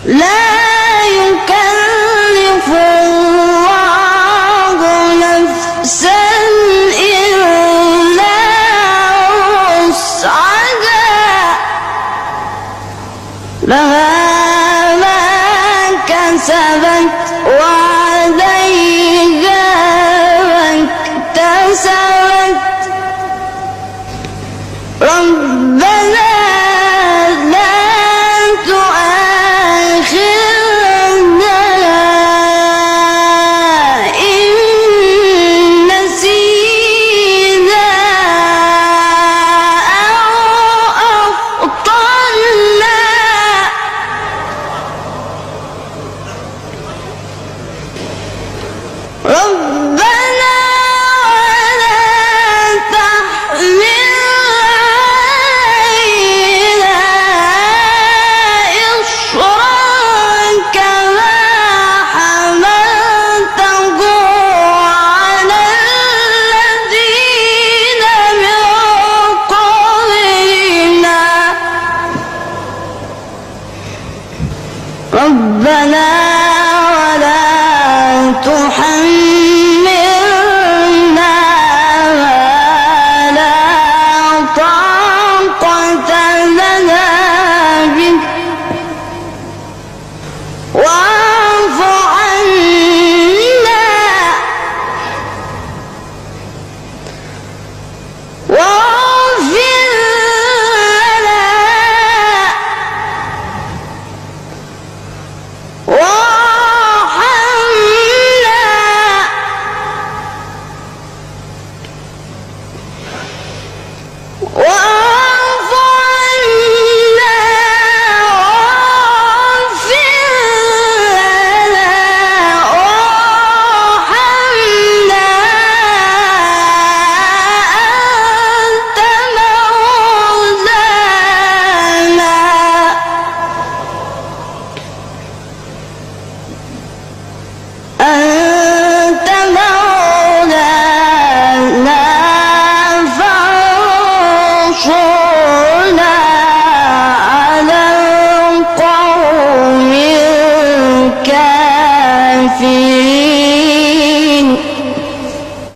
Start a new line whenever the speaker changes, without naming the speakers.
لا يكلف الله نفسا إلا وسعها لها ما كسبت وعليها ما اكتسبت ربنا ربنا ولا تحمل علينا إصرا كما حملته على الذين من قبلنا ربنا ولا تحملنا